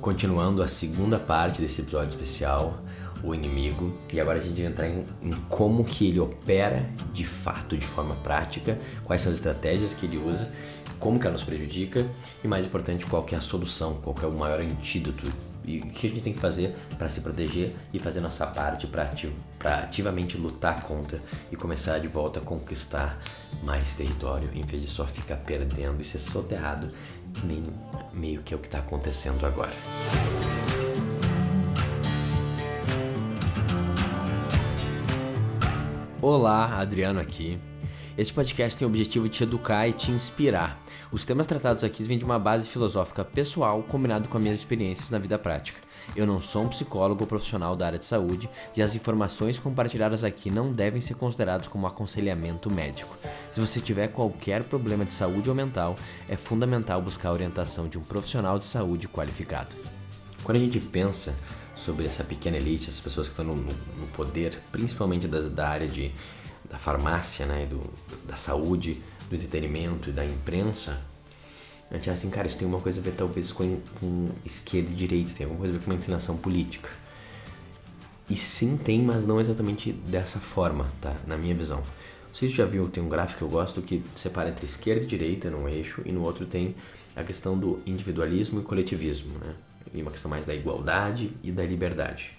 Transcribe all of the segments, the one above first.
Continuando a segunda parte desse episódio especial, o inimigo, e agora a gente vai entrar em como que ele opera de fato, de forma prática, quais são as estratégias que ele usa, como que ela nos prejudica e, mais importante, qual que é a solução, qual que é o maior antídoto e o que a gente tem que fazer para se proteger e fazer nossa parte para ativamente lutar contra e começar de volta a conquistar mais território, em vez de só ficar perdendo e ser soterrado, que nem meio que é o que está acontecendo agora. Olá, Adriano aqui. Esse podcast tem o objetivo de te educar e te inspirar. Os temas tratados aqui vêm de uma base filosófica pessoal combinado com as minhas experiências na vida prática. Eu não sou um psicólogo ou profissional da área de saúde e as informações compartilhadas aqui não devem ser consideradas como aconselhamento médico. Se você tiver qualquer problema de saúde ou mental, é fundamental buscar a orientação de um profissional de saúde qualificado. Quando a gente pensa sobre essa pequena elite, essas pessoas que estão no poder, principalmente da área da farmácia, né, da saúde, do entretenimento e da imprensa, a gente acha assim, cara, isso tem uma coisa a ver talvez com esquerda e direita, tem alguma coisa a ver com uma inclinação política. E sim tem, mas não exatamente dessa forma, tá? Na minha visão. Vocês já viram, tem um gráfico que eu gosto que separa entre esquerda e direita num eixo, e no outro tem a questão do individualismo e coletivismo, né? E uma questão mais da igualdade e da liberdade.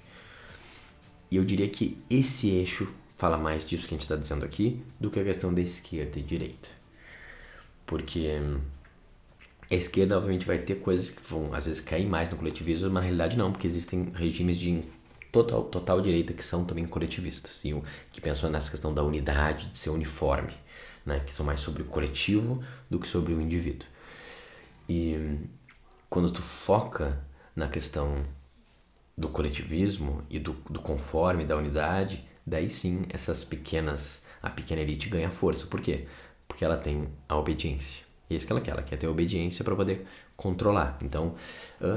E eu diria que esse eixo fala mais disso que a gente está dizendo aqui do que a questão da esquerda e direita. Porque a esquerda, obviamente, vai ter coisas que vão, às vezes, cair mais no coletivismo, mas na realidade não, porque existem regimes de total direita que são também coletivistas, e que pensam nessa questão da unidade, de ser uniforme, né, que são mais sobre o coletivo do que sobre o indivíduo. E quando tu foca na questão do coletivismo e do conforme, da unidade, daí sim a pequena elite ganha força. Por quê? Porque ela tem a obediência. E é isso que ela quer ter obediência para poder controlar. Então,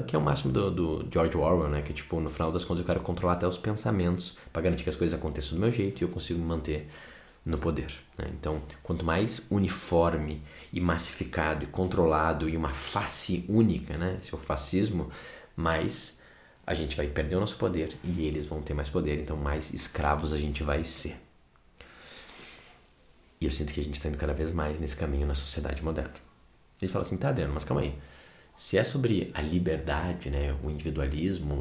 que é o máximo do George Orwell, né? Que tipo, no final das contas eu quero controlar até os pensamentos para garantir que as coisas aconteçam do meu jeito e eu consigo me manter no poder, né? Então, quanto mais uniforme e massificado e controlado e uma face única, né? Esse é o fascismo, mais a gente vai perder o nosso poder e eles vão ter mais poder, então mais escravos a gente vai ser. E eu sinto que a gente está indo cada vez mais nesse caminho na sociedade moderna. Ele fala assim, tá, Adriano, mas calma aí. Se é sobre a liberdade, né, o individualismo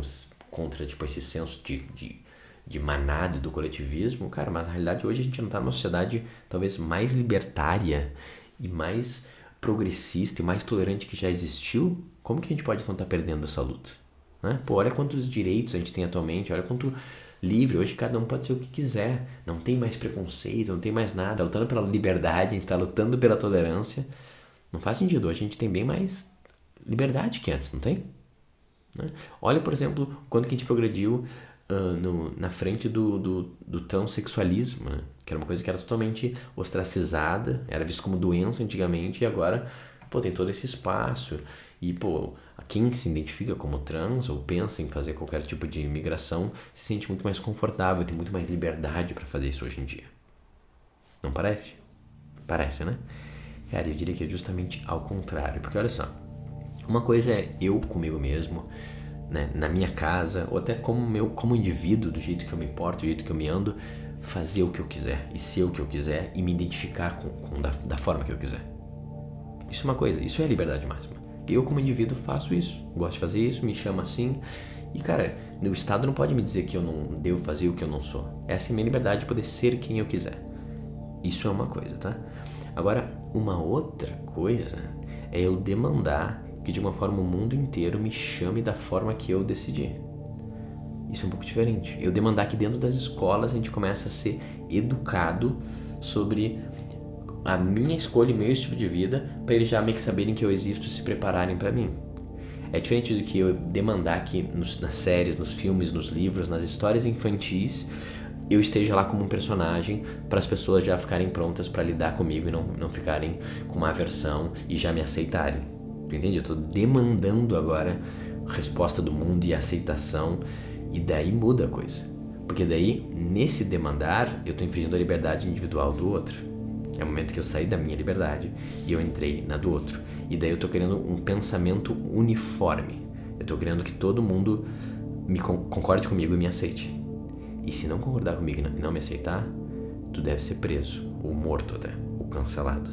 contra tipo, esse senso de manada e do coletivismo, cara, mas na realidade hoje a gente não está numa sociedade talvez mais libertária e mais progressista e mais tolerante que já existiu. Como que a gente pode então estar perdendo essa luta? Né? Pô, olha quantos direitos a gente tem atualmente, olha quanto livre, hoje cada um pode ser o que quiser, não tem mais preconceito, não tem mais nada, lutando pela liberdade, a gente tá lutando pela tolerância, não faz sentido, hoje a gente tem bem mais liberdade que antes, não tem? Né? Olha, por exemplo, quanto que a gente progrediu na frente do transexualismo, né? Que era uma coisa que era totalmente ostracizada, era visto como doença antigamente, e agora, pô, tem todo esse espaço. E, pô, quem se identifica como trans ou pensa em fazer qualquer tipo de migração se sente muito mais confortável, tem muito mais liberdade para fazer isso hoje em dia. Não parece? Parece, né? Cara, eu diria que é justamente ao contrário. Porque, olha só, uma coisa é eu comigo mesmo, né, na minha casa, ou até como indivíduo, do jeito que eu me importo, do jeito que eu me ando, fazer o que eu quiser, e ser o que eu quiser, e me identificar da forma que eu quiser. Isso é uma coisa, isso é a liberdade máxima. Eu, como indivíduo, faço isso, gosto de fazer isso, me chamo assim. E, cara, o Estado não pode me dizer que eu não devo fazer o que eu não sou. Essa é a minha liberdade de poder ser quem eu quiser. Isso é uma coisa, tá? Agora, uma outra coisa é eu demandar que, de uma forma, o mundo inteiro me chame da forma que eu decidi. Isso é um pouco diferente. Eu demandar que dentro das escolas a gente comece a ser educado sobre a minha escolha e meu estilo de vida, para eles já meio que saberem que eu existo e se prepararem para mim. É diferente do que eu demandar que nas séries, nos filmes, nos livros, nas histórias infantis, eu esteja lá como um personagem para as pessoas já ficarem prontas para lidar comigo e não ficarem com uma aversão e já me aceitarem. Tu entende? Eu tô demandando agora resposta do mundo e aceitação, e daí muda a coisa. Porque daí, nesse demandar, eu tô infringindo a liberdade individual do outro. É o momento que eu saí da minha liberdade e eu entrei na do outro. E daí eu tô querendo um pensamento uniforme. Eu tô querendo que todo mundo concorde comigo e me aceite. E se não concordar comigo e não me aceitar, tu deve ser preso, ou morto até, ou cancelado.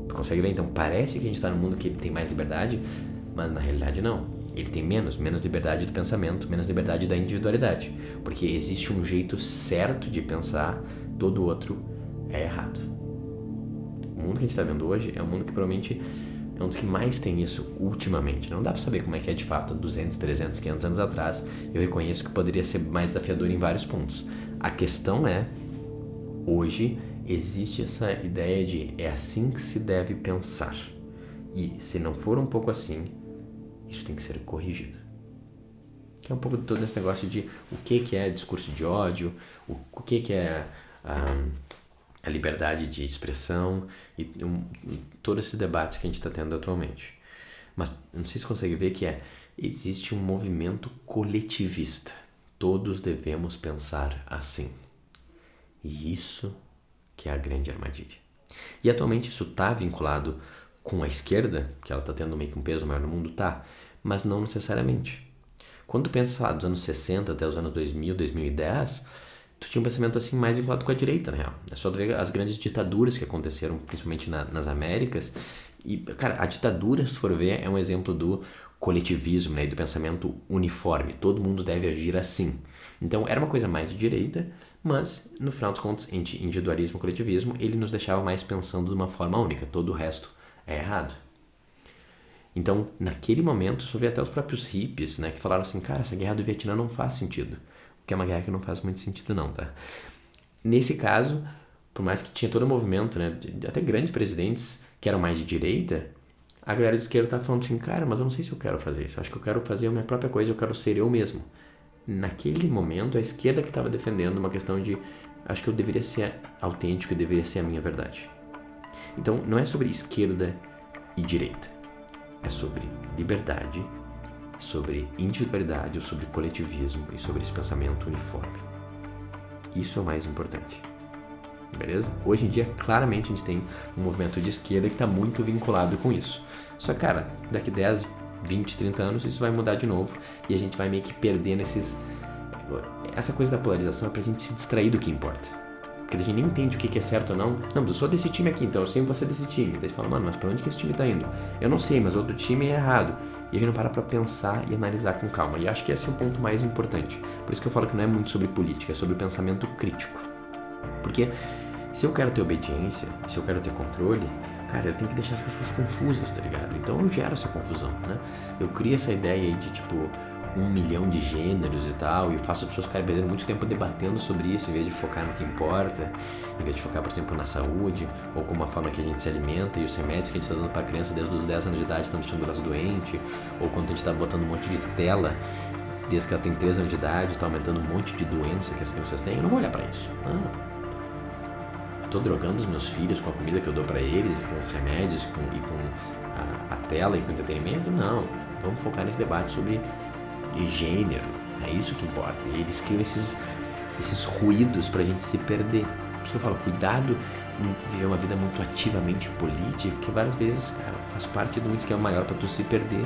Tu consegue ver? Então parece que a gente tá num mundo que ele tem mais liberdade, mas na realidade não. Ele tem menos liberdade do pensamento, menos liberdade da individualidade. Porque existe um jeito certo de pensar, todo outro é errado. O mundo que a gente está vendo hoje é um mundo que provavelmente é um dos que mais tem isso ultimamente. Não dá para saber como é que é de fato 200, 300, 500 anos atrás. Eu reconheço que poderia ser mais desafiador em vários pontos. A questão é, hoje existe essa ideia de é assim que se deve pensar. E se não for um pouco assim, isso tem que ser corrigido. Que é um pouco de todo esse negócio de o que é discurso de ódio, o que é a liberdade de expressão e todos esses debates que a gente está tendo atualmente. Mas não sei se você consegue ver que existe um movimento coletivista. Todos devemos pensar assim. E isso que é a grande armadilha. E atualmente isso está vinculado com a esquerda, que ela está tendo meio que um peso maior no mundo, tá, mas não necessariamente. Quando tu pensa, sei lá, dos anos 60 até os anos 2000, 2010, tu tinha um pensamento assim mais vinculado com a direita, na real. É só tu ver as grandes ditaduras que aconteceram, principalmente nas Américas, e, cara, a ditadura, se for ver, é um exemplo do coletivismo, né, e do pensamento uniforme. Todo mundo deve agir assim. Então, era uma coisa mais de direita, mas, no final dos contos, entre individualismo e coletivismo, ele nos deixava mais pensando de uma forma única. Todo o resto é errado. Então, naquele momento, só vi até os próprios hippies, né, que falaram assim, cara, essa guerra do Vietnã não faz sentido. Porque é uma guerra que não faz muito sentido não, tá? Nesse caso, por mais que tinha todo o movimento, né, até grandes presidentes que eram mais de direita, a galera de esquerda tá falando assim, cara, mas eu não sei se eu quero fazer isso. Eu acho que eu quero fazer a minha própria coisa, eu quero ser eu mesmo. Naquele momento, a esquerda que estava defendendo uma questão de, acho que eu deveria ser autêntico e deveria ser a minha verdade. Então, não é sobre esquerda e direita. É sobre liberdade, sobre individualidade, ou sobre coletivismo e sobre esse pensamento uniforme. Isso é o mais importante. Beleza? Hoje em dia, claramente, a gente tem um movimento de esquerda que está muito vinculado com isso. Só que, cara, daqui 10, 20, 30 anos, isso vai mudar de novo e a gente vai meio que perdendo essa coisa da polarização é pra gente se distrair do que importa. Porque a gente nem entende o que é certo ou não. Não, eu sou desse time aqui, então eu sei você desse time. Daí você fala, mano, mas pra onde que esse time tá indo? Eu não sei, mas o outro time é errado. E a gente não para pra pensar e analisar com calma. E acho que esse é o ponto mais importante. Por isso que eu falo que não é muito sobre política, é sobre pensamento crítico. Porque se eu quero ter obediência, se eu quero ter controle, cara, eu tenho que deixar as pessoas confusas, tá ligado? Então eu gero essa confusão, né? Eu crio essa ideia aí de, tipo, 1 milhão de gêneros e tal, e faço as pessoas ficarem perdendo muito tempo debatendo sobre isso, em vez de focar no que importa, em vez de focar, por exemplo, na saúde, ou como a forma que a gente se alimenta e os remédios que a gente está dando para a criança desde os 10 anos de idade estão deixando elas doentes, ou quando a gente está botando um monte de tela desde que ela tem 3 anos de idade, está aumentando um monte de doença que as crianças têm. Eu não vou olhar para isso. Eu tô drogando os meus filhos com a comida que eu dou para eles, com os remédios, e com a tela e com o entretenimento? Não. Vamos focar nesse debate sobre gênero. É isso que importa. E eles criam esses ruídos pra gente se perder. Por isso que eu falo, cuidado em viver uma vida muito ativamente política, que várias vezes, cara, faz parte de um esquema maior pra tu se perder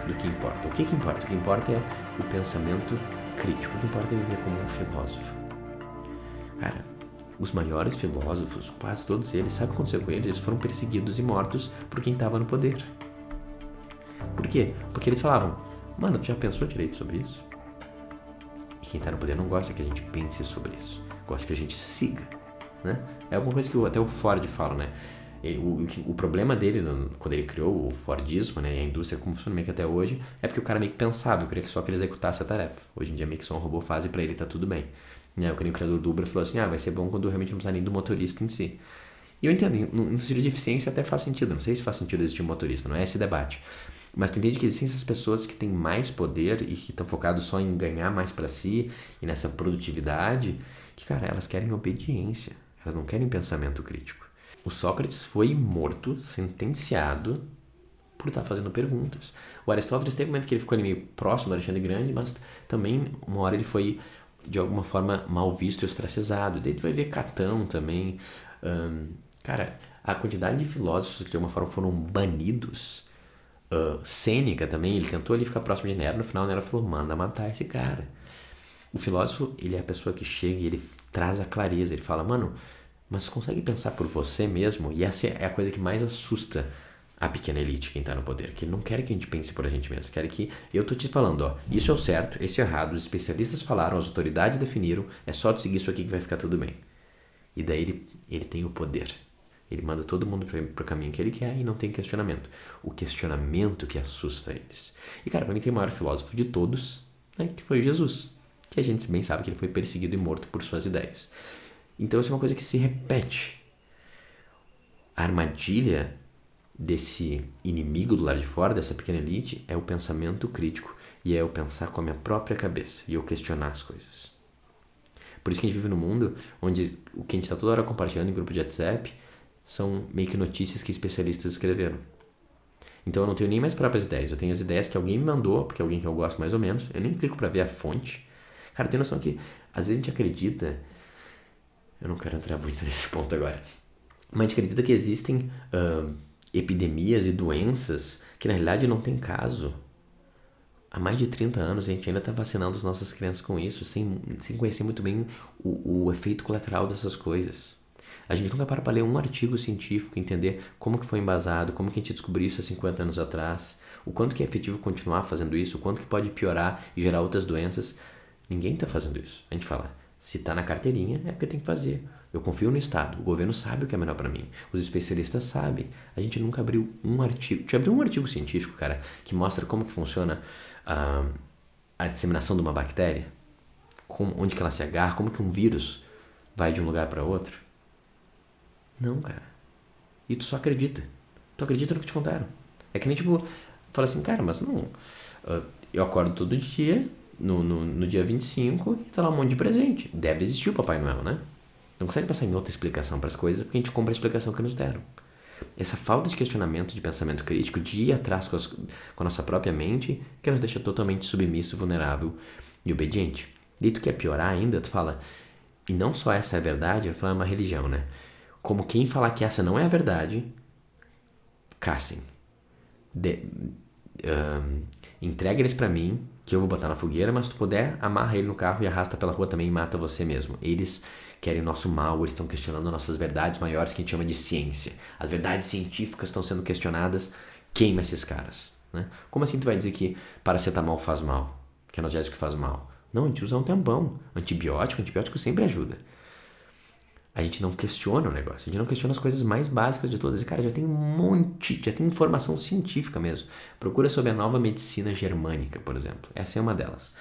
do que importa. O que importa? O que importa é o pensamento crítico. O que importa é viver como um filósofo. Cara, os maiores filósofos, quase todos eles, sabe o que aconteceu com eles? Eles foram perseguidos e mortos por quem estava no poder. Por quê? Porque eles falavam, mano, tu já pensou direito sobre isso? E quem tá no poder não gosta que a gente pense sobre isso. Gosta que a gente siga, né? É alguma coisa que até o Ford fala, né? O problema dele, quando ele criou o Fordismo, né? E a indústria como funciona meio que até hoje, é porque o cara meio que pensava, eu queria que só que ele executasse a tarefa. Hoje em dia meio que só um robô faz e pra ele tá tudo bem. Né? O criador do Uber falou assim, vai ser bom quando realmente não precisar nem do motorista em si. E eu entendo, no sentido de eficiência até faz sentido. Não sei se faz sentido existir um motorista, não é esse debate. Mas tu entende que existem essas pessoas que têm mais poder e que estão focadas só em ganhar mais pra si e nessa produtividade, que, cara, elas querem obediência, elas não querem pensamento crítico. O Sócrates foi morto, sentenciado, por estar fazendo perguntas. O Aristóteles teve um momento que ele ficou ali meio próximo do Alexandre Grande, mas também uma hora ele foi, de alguma forma, mal visto e ostracizado. Daí tu vai ver Catão também. Cara, a quantidade de filósofos que de alguma forma foram banidos Sêneca também, ele tentou ali ficar próximo de Nero, no final Nero falou, manda matar esse cara. O filósofo, ele é a pessoa que chega e ele traz a clareza, ele fala, mano, mas consegue pensar por você mesmo? E essa é a coisa que mais assusta a pequena elite, quem tá no poder, que não quer que a gente pense por a gente mesmo, quer que, eu tô te falando, ó, isso é o certo, esse é o errado, os especialistas falaram, as autoridades definiram, é só tu seguir isso aqui que vai ficar tudo bem. E daí ele tem o poder. Ele manda todo mundo pro caminho que ele quer e não tem questionamento. O questionamento que assusta eles. E cara, pra mim tem o maior filósofo de todos, né, que foi Jesus. Que a gente bem sabe que ele foi perseguido e morto por suas ideias. Então isso é uma coisa que se repete. A armadilha desse inimigo do lado de fora, dessa pequena elite, é o pensamento crítico e é eu pensar com a minha própria cabeça e eu questionar as coisas. Por isso que a gente vive num mundo onde o que a gente está toda hora compartilhando em grupo de WhatsApp são meio que notícias que especialistas escreveram. Então eu não tenho nem minhas próprias ideias, eu tenho as ideias que alguém me mandou, porque é alguém que eu gosto mais ou menos, eu nem clico para ver a fonte. Cara, tem noção que às vezes a gente acredita, eu não quero entrar muito nesse ponto agora, mas a gente acredita que existem epidemias e doenças que na realidade não tem caso. Há mais de 30 anos a gente ainda está vacinando as nossas crianças com isso, sem conhecer muito bem o efeito colateral dessas coisas. A gente nunca para ler um artigo científico, entender como que foi embasado, como que a gente descobriu isso há 50 anos atrás, o quanto que é efetivo continuar fazendo isso, o quanto que pode piorar e gerar outras doenças. Ninguém está fazendo isso. A gente fala, se está na carteirinha é porque tem que fazer. Eu confio no Estado, o governo sabe o que é melhor para mim, os especialistas sabem. A gente nunca abriu um artigo. Te abriu um artigo científico, cara, que mostra como que funciona a disseminação de uma bactéria, onde que ela se agarra, como que um vírus vai de um lugar para outro? Não, cara. E tu só acredita. Tu acredita no que te contaram. É que nem tipo, fala assim, cara, mas não. Eu acordo todo dia, no dia 25, e tá lá um monte de presente. Deve existir o Papai Noel, né? Não consegue pensar em outra explicação para as coisas porque a gente compra a explicação que nos deram. Essa falta de questionamento, de pensamento crítico, de ir atrás com a nossa própria mente, que nos deixa totalmente submisso, vulnerável e obediente. E tu quer piorar ainda, tu fala, e não só essa é a verdade, eu falo, é uma religião, né? Como quem falar que essa não é a verdade, caçem. Entrega eles pra mim, que eu vou botar na fogueira, mas se tu puder, amarra ele no carro e arrasta pela rua também e mata você mesmo. Eles querem o nosso mal, eles estão questionando nossas verdades maiores que a gente chama de ciência. As verdades científicas estão sendo questionadas, queima esses caras. Né? Como assim tu vai dizer que paracetamol faz mal, que analgésico faz mal? Não, a gente usa um tempão. Antibiótico sempre ajuda. A gente não questiona o negócio, a gente não questiona as coisas mais básicas de todas. E cara, já tem já tem informação científica mesmo. Procura sobre a nova medicina germânica, por exemplo. Essa é uma delas.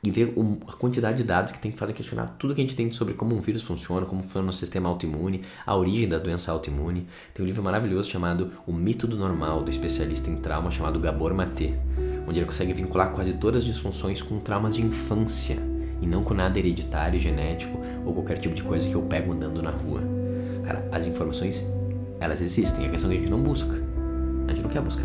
E ver a quantidade de dados que tem que fazer questionar tudo que a gente tem sobre como um vírus funciona, como funciona o sistema autoimune, a origem da doença autoimune. Tem um livro maravilhoso chamado O Mito do Normal, do especialista em trauma chamado Gabor Maté, onde ele consegue vincular quase todas as disfunções com traumas de infância e não com nada hereditário, genético ou qualquer tipo de coisa que eu pego andando na rua. Cara, as informações, elas existem, a questão é que a gente não busca. A gente não quer buscar.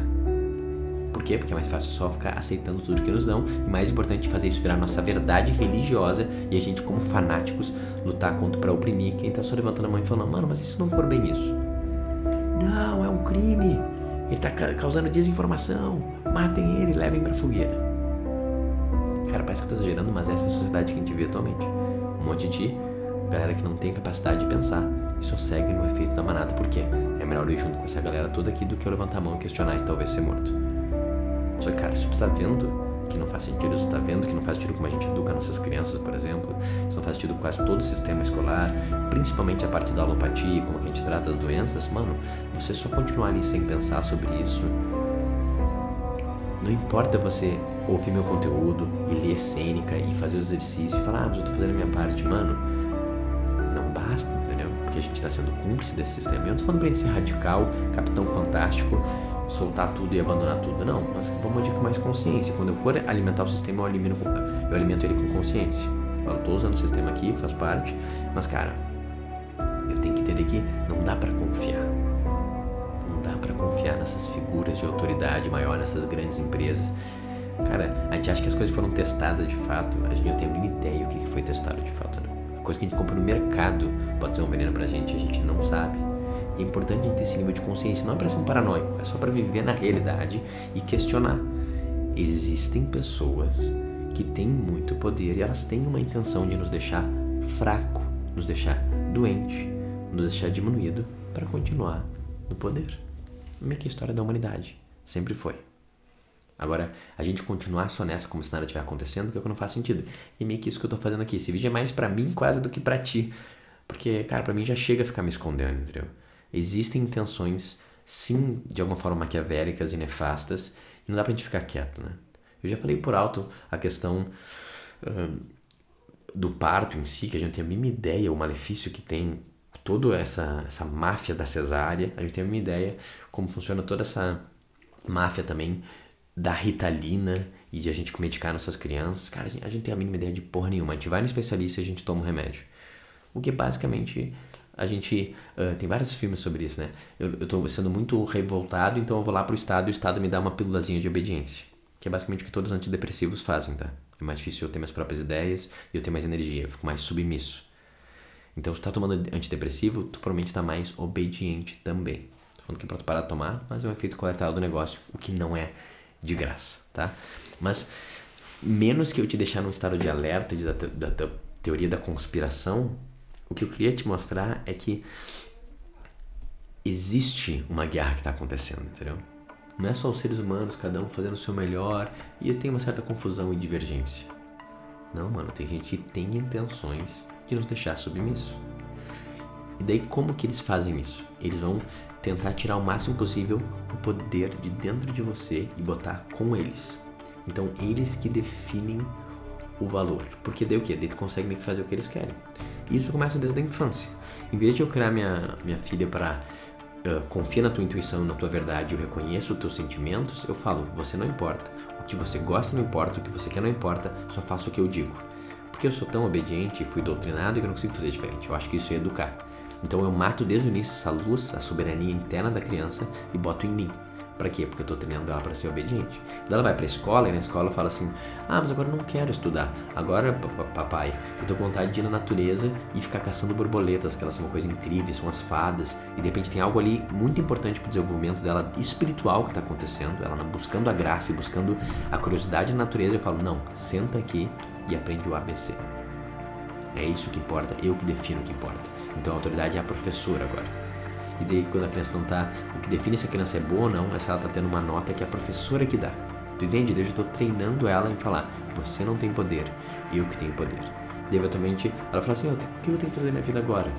Por quê? Porque é mais fácil só ficar aceitando tudo que nos dão e mais importante fazer isso virar nossa verdade religiosa e a gente como fanáticos lutar contra para oprimir quem tá só levantando a mão e falando, mano, mas e se não for bem isso? Não, é um crime, ele tá causando desinformação, matem ele, levem pra fogueira. Cara, parece que eu tô exagerando, mas essa é a sociedade que a gente vive atualmente. Um monte de galera que não tem capacidade de pensar e só segue no efeito da manada. Por quê? É melhor eu ir junto com essa galera toda aqui do que eu levantar a mão e questionar e talvez ser morto. Só que, cara, se tu tá vendo que não faz sentido, se tu tá vendo que não faz sentido como a gente educa nossas crianças, por exemplo, se não faz sentido com quase todo o sistema escolar, principalmente a parte da alopatia, como que a gente trata as doenças, mano, você só continuar ali sem pensar sobre isso. Não importa você ouvir meu conteúdo e ler Sêneca e fazer o exercício e falar, mas eu tô fazendo a minha parte, mano. Não basta, entendeu? Porque a gente tá sendo cúmplice desse sistema. Eu não tô falando pra gente ser radical, Capitão Fantástico, soltar tudo e abandonar tudo. Não, mas vamos agir com mais consciência. Quando eu for alimentar o sistema, eu alimento ele com consciência. Eu tô usando o sistema aqui, faz parte, mas cara, eu tenho que entender que não dá pra confiar. Não dá pra confiar nessas figuras de autoridade maior, nessas grandes empresas. Cara, a gente acha que as coisas foram testadas de fato. A gente não tem a mínima ideia o que foi testado de fato, não. A coisa que a gente compra no mercado pode ser um veneno pra gente, a gente não sabe. É importante a gente ter esse nível de consciência, não é para ser um paranoico, é só para viver na realidade e questionar. Existem pessoas que têm muito poder e elas têm uma intenção de nos deixar fraco, nos deixar doente, nos deixar diminuído para continuar no poder. Meio que a história da humanidade sempre foi. Agora, a gente continuar só nessa como se nada estiver acontecendo, que é o que não faz sentido. E meio que isso que eu tô fazendo aqui. Esse vídeo é mais pra mim quase do que pra ti. Porque, cara, pra mim já chega a ficar me escondendo, entendeu? Existem intenções, sim, de alguma forma maquiavélicas e nefastas, e não dá pra gente ficar quieto, né? Eu já falei por alto a questão do parto em si, que a gente tem a mínima ideia, o malefício que tem toda essa máfia da cesárea, a gente tem a mínima ideia como funciona toda essa máfia também da Ritalina e de a gente medicar nossas crianças. Cara, a gente tem a mínima ideia de porra nenhuma. A gente vai no especialista e a gente toma um remédio. O que basicamente a gente... tem vários filmes sobre isso, né? Eu tô sendo muito revoltado, então eu vou lá pro Estado e o Estado me dá uma pílulazinha de obediência. Que é basicamente o que todos os antidepressivos fazem, tá? É mais difícil eu ter minhas próprias ideias e eu ter mais energia. Eu fico mais submisso. Então, se tu tá tomando antidepressivo, tu provavelmente tá mais obediente também. Tô falando que é pra tu parar de tomar, mas é um efeito colateral do negócio, o que não é de graça, tá? Mas, menos que eu te deixar num estado de alerta da teoria da conspiração, o que eu queria te mostrar é que existe uma guerra que tá acontecendo, entendeu? Não é só os seres humanos, cada um fazendo o seu melhor, e tem uma certa confusão e divergência. Não, mano, tem gente que tem intenções de nos deixar submisso. E daí como que eles fazem isso? Eles vão tentar tirar o máximo possível o poder de dentro de você e botar com eles. Então eles que definem o valor. Porque daí o quê? Daí tu consegue meio que fazer o que eles querem. E isso começa desde a infância. Em vez de eu criar minha filha para confia na tua intuição, na tua verdade, eu reconheço os teus sentimentos, eu falo, você não importa. O que você gosta não importa, o que você quer não importa, só faça o que eu digo. Porque eu sou tão obediente e fui doutrinado que eu não consigo fazer diferente. Eu acho que isso é educar. Então eu mato desde o início essa luz, a soberania interna da criança e boto em mim. Pra quê? Porque eu tô treinando ela pra ser obediente. Daí ela vai pra escola e na escola fala assim, mas agora eu não quero estudar. Agora, papai, eu tô com vontade de ir na natureza e ficar caçando borboletas, que elas são uma coisa incrível, são as fadas. E de repente tem algo ali muito importante pro desenvolvimento dela espiritual que tá acontecendo. Ela buscando a graça e buscando a curiosidade da natureza. Eu falo, não, senta aqui e aprende o ABC. É isso que importa, eu que defino o que importa. Então a autoridade é a professora agora. E daí quando a criança não tá... O que define se a criança é boa ou não é se ela tá tendo uma nota que é a professora que dá. Tu entende? Daí eu já tô treinando ela em falar, você não tem poder, eu que tenho poder. Daí eventualmente ela fala assim, o que eu tenho que fazer na minha vida agora?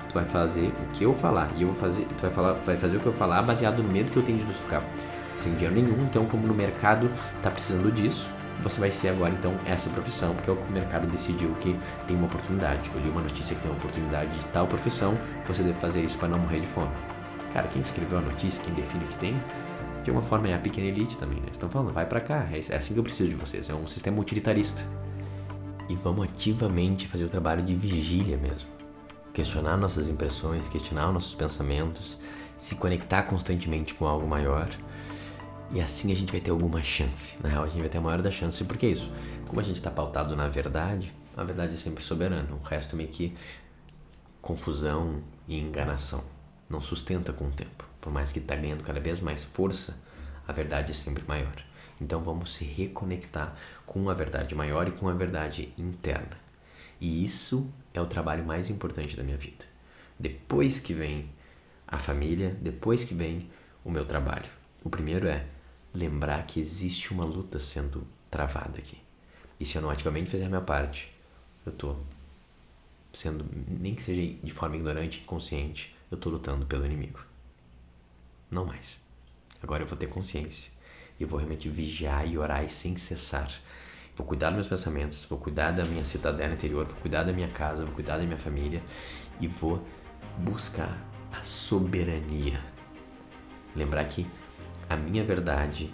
Tu vai fazer o que eu falar e eu vou fazer... Tu vai fazer o que eu falar baseado no medo que eu tenho de ficar sem dinheiro nenhum. Então como no mercado tá precisando disso, você vai ser agora então essa profissão, porque é o que o mercado decidiu que tem uma oportunidade. Eu li uma notícia que tem uma oportunidade de tal profissão, você deve fazer isso para não morrer de fome. Cara, quem escreveu a notícia, quem define o que tem, de alguma forma é a pequena elite também, né? Eles estão falando, vai para cá, é assim que eu preciso de vocês, é um sistema utilitarista. E vamos ativamente fazer o trabalho de vigília mesmo. Questionar nossas impressões, questionar nossos pensamentos, se conectar constantemente com algo maior. E assim a gente vai ter alguma chance. Na real, a gente vai ter a maior das chances. Por que isso? Como a gente está pautado na verdade, a verdade é sempre soberana. O resto é meio que confusão e enganação. Não sustenta com o tempo. Por mais que está ganhando cada vez mais força, a verdade é sempre maior. Então vamos se reconectar com a verdade maior e com a verdade interna. E isso é o trabalho mais importante da minha vida. Depois que vem a família, depois que vem o meu trabalho. O primeiro é lembrar que existe uma luta sendo travada aqui. E se eu não ativamente fizer a minha parte, eu tô sendo, nem que seja de forma ignorante e inconsciente, eu tô lutando pelo inimigo. Não mais. Agora eu vou ter consciência. E vou realmente vigiar e orar e sem cessar. Vou cuidar dos meus pensamentos, vou cuidar da minha cidadela interior, vou cuidar da minha casa, vou cuidar da minha família e vou buscar a soberania. Lembrar que a minha verdade,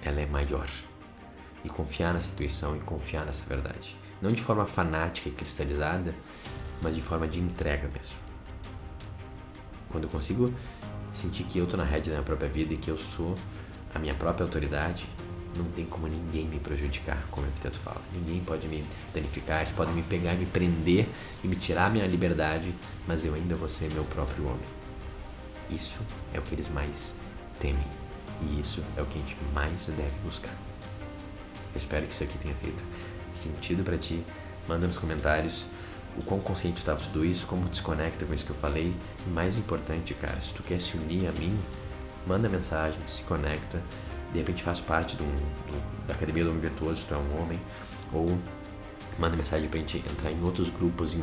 ela é maior. E confiar nessa intuição e confiar nessa verdade. Não de forma fanática e cristalizada, mas de forma de entrega mesmo. Quando eu consigo sentir que eu tô na rédea da minha própria vida e que eu sou a minha própria autoridade, não tem como ninguém me prejudicar, como o Epiteto fala. Ninguém pode me danificar, eles podem me pegar e me prender e me tirar a minha liberdade, mas eu ainda vou ser meu próprio homem. Isso é o que eles mais temem. E isso é o que a gente mais deve buscar. Eu espero que isso aqui tenha feito sentido pra ti. Manda nos comentários o quão consciente tu tá de tudo isso, como desconecta com isso que eu falei. E mais importante, cara, se tu quer se unir a mim, manda mensagem, se conecta. De repente faz parte da Academia do Homem Virtuoso, se tu é um homem. Ou manda mensagem pra gente entrar em outros grupos, em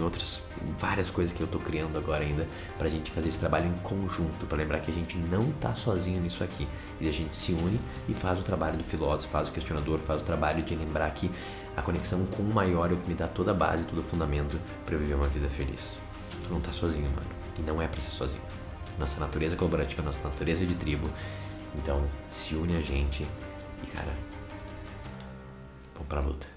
várias coisas que eu tô criando agora ainda, pra gente fazer esse trabalho em conjunto, pra lembrar que a gente não tá sozinho nisso aqui. E a gente se une e faz o trabalho do filósofo, faz o questionador, faz o trabalho de lembrar que a conexão com o maior é o que me dá toda a base, todo o fundamento pra eu viver uma vida feliz. Tu não tá sozinho, mano. E não é pra ser sozinho. Nossa natureza colaborativa, nossa natureza de tribo. Então, se une a gente e, cara, vamos pra luta.